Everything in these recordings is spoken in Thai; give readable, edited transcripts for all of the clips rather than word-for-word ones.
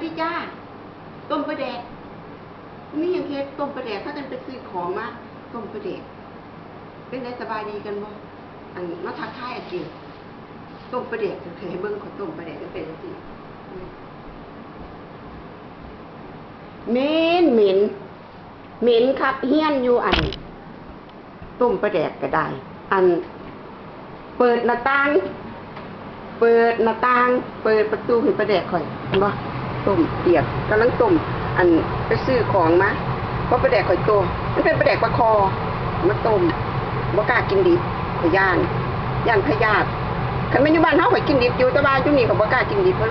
ดีจ้าต้มปลาแดกมีอย่างเฮ็ดต้มปลาแดกถ้ากันไปซื้อของมาต้มปลาแดกเป็นได้สบายดีกันบ่อันมาทักทายจริงต้มปลาแดกเคยให้เบิ่งคนต้มปลาแดกเป็นจังซี่เหม็นครับเฮี้ยนอยู่อันต้มปลาแดกก็ได้อันเปิดหน้าต่างเปิดประตูให้ปลาแดกข่อยเห็นบ่ต้มเปียกกำลังต้มอันไปซื้อของมาเพราะปลาแดกข่อยโตมันเป็นปลาแดกปลาคอมาต้มบ่กล้ากินดิบข่อยย่านพยาธิคันแม่นอยู่บ้านเฮาข่อยกินดิบอยู่แต่ว่าอยู่นี่ข่อยบ่กล้ากินดิบเพราะ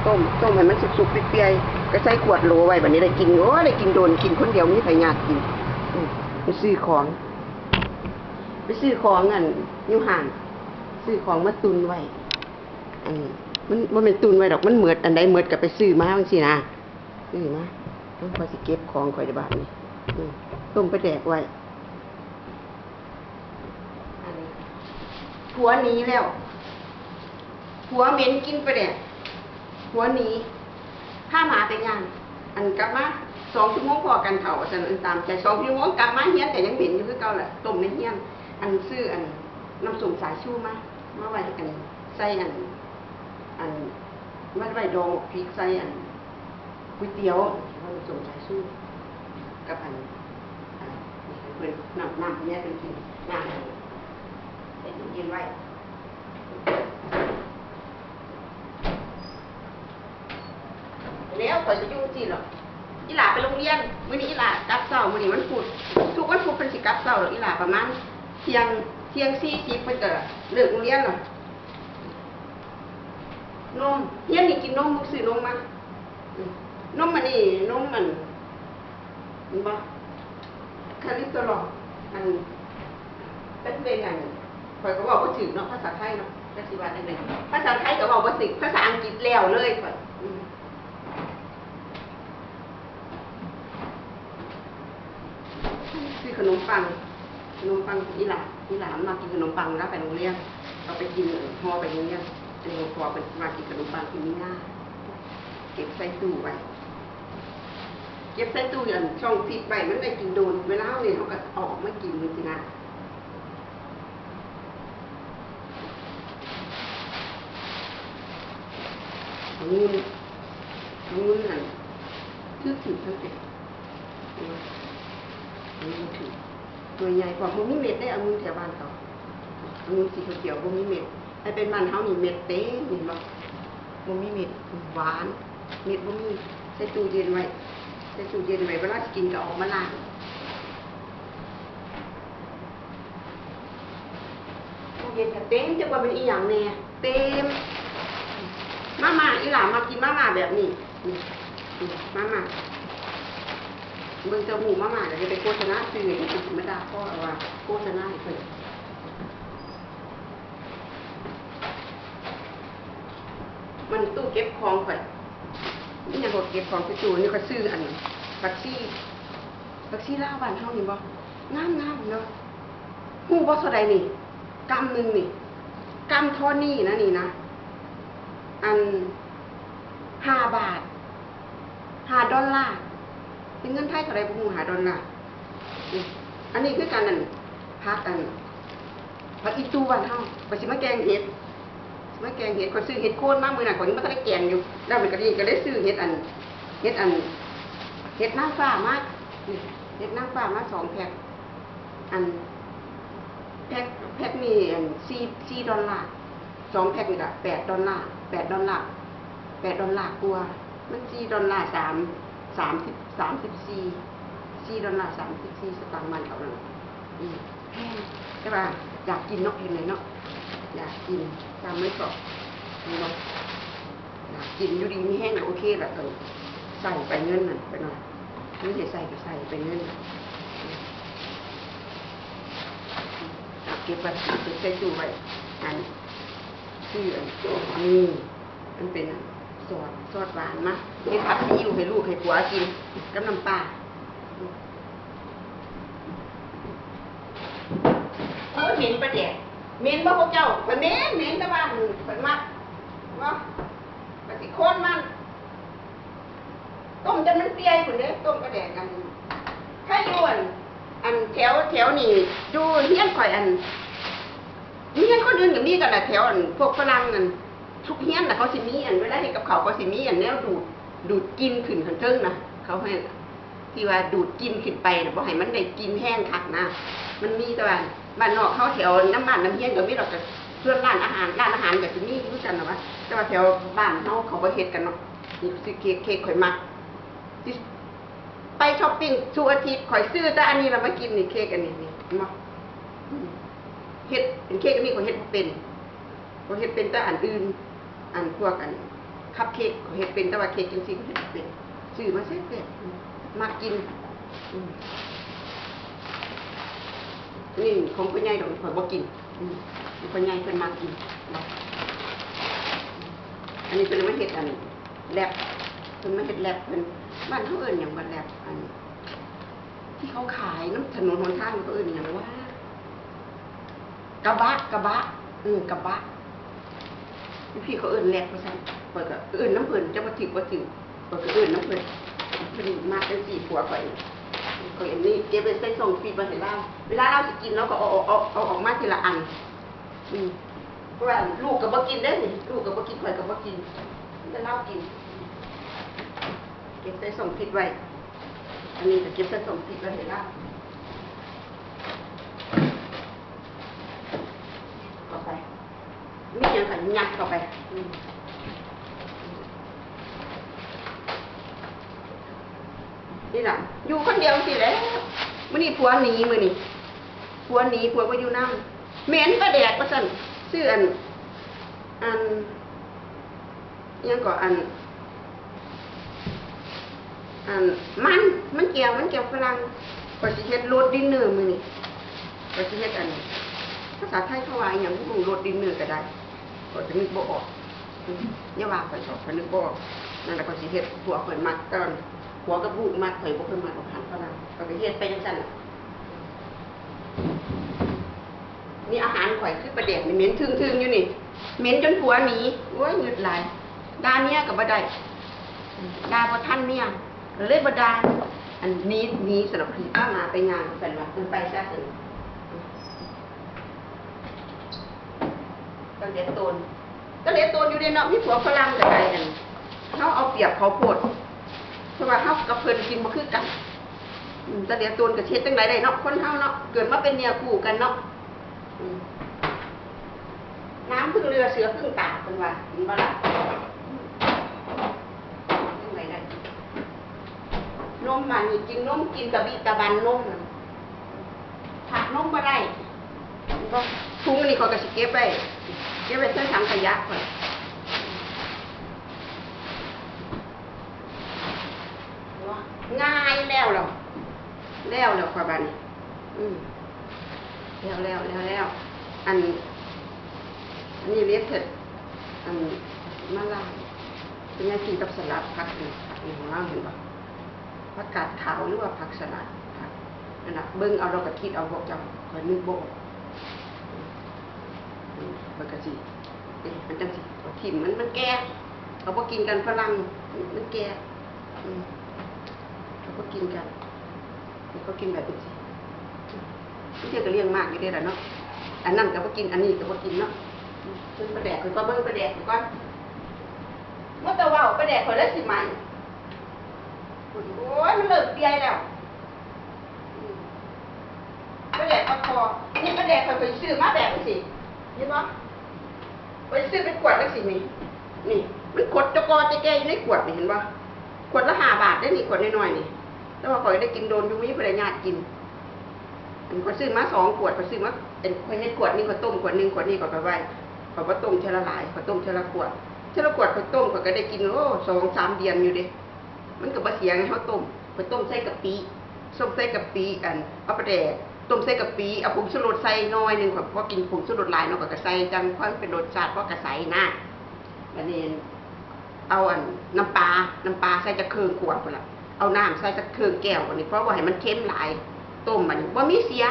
ต้มให้มันสุกๆเปียกๆก็ใส่ขวดโหลไว้บัดนี้ได้กินโอ้ได้กินโดนกินคนเดียวมีไผญาติกินไปซื้อของอันอยู่ห้างซื้อของมาตุนไว้มันเป็นตุนไว้ดอกมันเหมือดอันใดเหมือดก็ไปซื้อมาจังซี่นะซื้อมาต้องคอยสิเก็บของข่อยได้บาดนี้ต้มปลาแดกไว้อันนี้ผัวหนีแล้วผัวเหม็นกินปลาแดกผัวหนีถ้าหมาแต่งานอันกลับมา2 ชั่วโมงพอกันเฒ่าซั่นตามใจ2 ชั่วโมงกลับมาเฮียนแต่ยังเหม็นอยู่คือเก่าแหละต้มในเฮียนอันซื้ออันน้ำส้มสายชูมาไว้อันใส่อันมาไว้ดองพริกใส่อันก๋วยเตี๋ยวน้ำส้มสายชูกับอันเพิ่นน้ำเนี่ยเป็นกินน้ำใส่ตู้เย็นไว้แล้วข่อยจะอยู่ที่หรอกอีหลาไปโรงเรียนมื้อนี้อีหลากลับเช้ามื้อนี้วันพุธทุกวันพุธเพิ่นสิกลับเช้าอีหลาประมาณเที่ยง40เพิ่นก็เลิกโรงเรียนแล้วนมเฮียนนี่กินนมมึงซื้อนมมานมอันนี้นมมันเห็นบ่คาลิโตรอลอันเป็นอันข่อยก็บอกบ่ถูกเนาะภาษาไทยเนาะจักสิว่าจังได๋ภาษาไทยก็เว้าบ่ถูกภาษาอังกฤษแล้วเลยข่อยซื้อขนมปังอีหลามากินขนมปังแล้วไปโรงเรียนเราไปกินห่อไปโรงเรียนอันนี้พอเป็นมากินขนมปังที่มีหน้าเก็บใส่ตู้ไว้อันช่องฟิตไว้มันได้กินโดนเวลาเนี่ยเขาก็ออกมากินจริงๆนะงูนั่นถือทั้งเด็กถือตัวใหญ่กว่าบ่มีเม็ดได้เอามือแถวบ้านเขาเอามือสีเขียวบ่มีเม็ดไอ้เป็นบ้านเฮานี่เม็ดเต็มเห็นบ่บ่มีเม็ดหวานเม็ดบ่มีใส่ตู้เย็นไว้เวลากินก็ออกมาล้างตู้เย็นก็เต็มจักว่าเป็นอีหยังแน่เต็มมาอีหลามากินมาแบบนี้มาเบิ่งเจ้าหมูมาเดี๋ยวจะไปโฆษณาซื้อให้กินธรรมดาพ่อว่าโฆษณาให้เพิ่นมันตู้เก็บของข่อยนี่ยังรถเก็บของไปตู้นี่ก็ซื้ออันบักซี่ลาวบ้านเฮานี่บ่งามเนาะฮู้บ่เท่าใดนี่กำนึงนี่กำเท่านี้นะนี่นะอัน5 บาท$5เป็นเงินไทยเท่าไรบ่ฮู้$5อันนี้คือการนั่นพักอีตูบ้านเฮาก็สิมาแกงเห็ดก็ซื้อเห็ดโคนมามื้อนั้นก็ยังบ่ทันได้แกงอยู่แล้วมันก็ได้ซื้อเห็ดนางฟ้ามาเห็ดนางฟ้ามา2 แพ็คแพ็คนี่$4 2 แพ็คนี่ก็$8$8กว่ามัน$4 34 สตางค์มันเอานั่นแพงใช่ป่ะอยากกินเนาะเห็นเลยเนาะอยากกินตามไม่สอบเนาะอยากกินอยู่ดีมีแห้งโอเคแหละใส่ไปเงินนั่นไปหน่อยไม่ใส่ก็ใส่ไปเงินเก็บไว้ใส่ตู้ไว้อันชื่อนี่มันเป็นซอสหวานมะเฮ็ดผัดซีอิ๊วให้ลูกให้ผัวกินกับน้ำปลาเหม็นปลาแดกเหม็นบ่พวกเจ้าเหม็นตะวันเพิ่นมักเนาะปฏิโคนมัน ต้มจนมันเปียกคนเด้ต้มปลาแดกกันถ้าอยู่อันแถวนี่อยู่เฮี้ยนข่อยอันเฮี้ยนคนอื่นอย่างนี้กันแหละแถวอันพวกฝรั่งอันทุกเฮี้ยนนะเขาสิมีอันเวลาเห็นกับเขาสิมีอันแนวดูดกินขึ้นขันเทิงนะเขาให้ที่ว่าดูดกินขึ้นไปนะเพราะให้มันได้กินแห้งคักนะมันมีแต่ว่าบ้านนอกเขาแถวน้ำบ้านน้ำเฮี้ยนก็มีเราจะเพื่อนร้านอาหารก็สิมีรู้กันนะวะแต่ว่าแถวบ้านเขาบ่เฮ็ดกันเนาะนี่ซื้อเค้กข่อยมักไปช้อปปิ้งทุกอาทิตย์ข่อยซื้อแต่อันนี้เรามากินนี่เค้กอันนี้นี่มาเฮ็ดเป็นเค้กอันนี้ข่อยเฮ็ดบ่เป็นข่อยเฮ็ดเป็นแต่อันอื่นอันพวกอันคัพเค้กข่อยเฮ็ดเป็นแต่ว่าเค้กจังซี่ข่อยเฮ็ดบ่เป็นซื้อมาแซ่บๆมากินนี่ของพ่อใหญ่ดอกข่อยบ่กินพ่อใหญ่เพิ่นมากินอันนี้เพิ่นมาเฮ็ดอันแลบเพิ่นมาเฮ็ดแลบเพิ่นบ้านเขาเอิ้นหยังบ่แลบอันที่เขาขายน้ำถนนหนทางเขาเอิ้นหยังว่ากระบะกระบะพี่เขาเอิ้นแลบว่าซั่นข่อยก็เอิ้นน้ำเพิ่นจะบ่ถึกข่อยก็เอิ้นน้ำเพิ่นเพิ่นมาจังซี่ผัวข่อยอันนี้เก็บไว้ใส่ส่งฟรีมาให้เราเวลาเราสิกินเราก็เอาออกมาทีละอันเพราะว่าลูกก็บ่กินได้นี่ลูกก็บ่กินข่อยก็บ่กินแต่เรากินเก็บใส่ส่งฟรีไว้อันนี้ก็เก็บใส่ส่งฟรีไว้ให้เราเข้าไปมีหยังก็ยัดเข้าไปนี่ล่ะอยู่คนเดียวสิแหละมื้อนี้ผัวหนีมื้อนี้ผัวหนีผัวบ่อยู่นำเหม็นปลาแดกว่าซั่นชื่ออันยังก็อันมันเกี่ยวฝรั่งก็สิเฮ็ดโรดดินเนอร์มื้อนี้ก็สิเฮ็ดอันภาษาไทยเขาว่าหยังบ่รู้โรดดินเนอร์ก็ได้ก็จะนึกบ่ออกอย่าว่าข่อยชอบข่อยนึกบ่ออกนั่นแหละก็สิเฮ็ดผัวข่อยมักตอนผัวกับลูกมักข่อยบ่เคยมักอาหารฝรั่งก็ไปเฮ็ดไปจังซั่นน่ะนี่อาหารข่อยคือปลาแดกนี่เหม็นทึ่งๆอยู่นี่เหม็นจนผัวหนีโอ้ยงึดหลายด่าเมียก็บ่ได้ด่าบ่ทันเมียเลยบ่ด่าอันนี้สำหรับพี่ป้ามาไปงานซั่นว่าไปซะซั่นก็เลี้ยงโตนอยู่ในเนาะมีผัวฝรั่งก็ได้อันเฮาเอาเปรียบเขาโพดเพราะว่าเฮากับเพิ่นกินบ่คือกันแต่เลี้ยงโตนก็เฮ็ดจังไดได้เนาะคนเฮาเนาะเกิดมาเป็นเมียคู่กันเนาะน้ำพึ่งเรือเสือพึ่งตาเป็นว่าเห็นบ่ล่ะยังไงได้นมมันนี่กินนมกินกะบิตะบันนมผักนมบ่ได้ก็ถุงนี่เขาก็สิเก็บไว้ใส่ถังขยะก่อนง่ายแล้วกว่าบัดนี้แล้วอันนี้เรียกเถิดมะลายเป็นไงกินกับสลัดผักนี่ของเราเห็นป่ะผักกาดขาวหรือว่าผักสลัดผักนั่นแหละเบิ้งเอาเราก็คิดเอาบอกจังคอยนึกบอกปกติมันจังสิถิ่มมันแก่เขาพอกินกันฝรั่งมันแก่เขาพอกินกันเขากินแบบนี้ที่เที่ยวก็เลี้ยงมากอยู่ได้แหละเนาะอันนั้นก็พอกินอันนี้ก็พอกินเนาะขึ้นประแดกก็เบิ้งประแดกก่อนเมื่อตะวันประแดกคนละสิใหม่โอ้ยมันเลิกเปียแล้วประแดกคอนี่ประแดกคนไปซื้อมาแบบสิเห็นปะไปซื้อเป็นขวดแล้วสินี่มันขวดจะกอจะแก่อยู่ในขวดนี่เห็นปะขวดละ5 บาทได้นี่ขวดน้อยๆนี่แต่ว่าข่อยได้กินโดนอยู่มีภรรยากินข่อยซื้อมา2 ขวดข่อยซื้อมาเป็นข่อยเฮ็ดขวดนี่ข่อยต้มขวดนึงขวดนี้ข่อยไปไว้ข่อยบ่ต้มเทละหลายข่อยต้มเทละขวดข่อยต้มข่อยก็ได้กิน2-3 เดือนอยู่เด้มันก็บ่เสียไงเฮาต้มข่อยต้มใส่กะปิกันเอาปลาแดกต้มใส่กะปิเอาผงชูรสใส่น้อยนึงข่อยบ่กินผงชูรสหลายเนาะข่อยก็ใส่จังความเป็นรสชาติเพราะก็ใส่นะบัดนี้เอาน้ำปลาใส่จักครึ่งขวดพุ่นล่ะเอาน้ำใส่จักครึ่งแก้วบัดนี้เพราะว่าให้มันเค็มหลายต้มบัดนี้บ่มีเสีย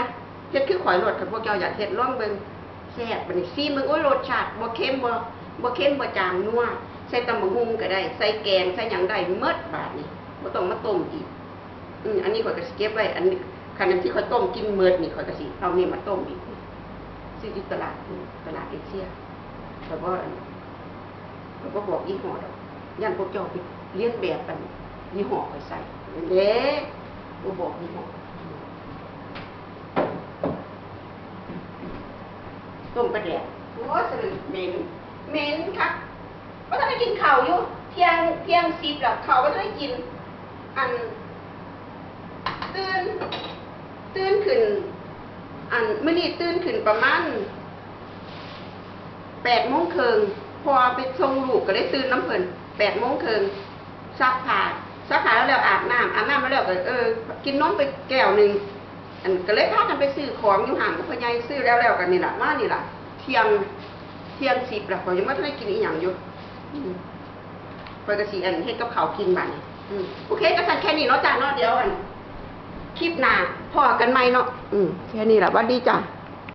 เฮ็ดคือข่อยรสคันพวกเจ้าอยากเฮ็ดลองเบิ่งแซ่บบัดนี้ซิมึงโอ้ยรสชาติบ่เค็มบ่จางนัวใส่ตำบักหุ่งก็ได้ใส่แกงใส่หยังได้หมดบาดนี้ บ่ต้องมาต้มอีกอันนี้ข่อยก็สิเก็บไว้อันนี้คันที่ข่อยต้มกินเมิดนี่ข่อยก็สิเอานี่มาต้มอีกซื้อที่ตลาดเอเชียแต่ว่าบอกยี่ห้อดอกย่านพวกเจ้าไปเลียนแบบกันยี่ห้อข่อยใส่เด้บ่บอกยี่ห้อต้มปลาแดกโอ้ยสลึเหม็นครับก็ต้องได้กินข้าวอยู่เที่ยง10แล้วข้าวก็ต้องได้กินอันตื่นขึ้นอันมื้อนี้ตื่นขึ้นประมาณ8:30พอไปส่งลูกก็ได้ตื่นน้ำเพิ่น8:30ซักผ้าแล้วอาบน้ำมาแล้วก็กินนมไปแก้วนึงอันก็เลยพากันไปซื้อของอยู่ห้างกับพ่อใหญ่ซื้อแล้วกันนี่ล่ะมานี่ล่ะเที่ยง10แล้วก็ยังบ่ทันได้กินอีหยังอยู่เพิ่นก็สิเฮ็ดกับข้าวกินบัดนี้โอเคก็สั่นแค่นี้เนาะจ้าเนาะเดี๋ยวคลิปหน้าพอกันใหม่เนาะแค่นี้ล่ะหวัดดีจ้า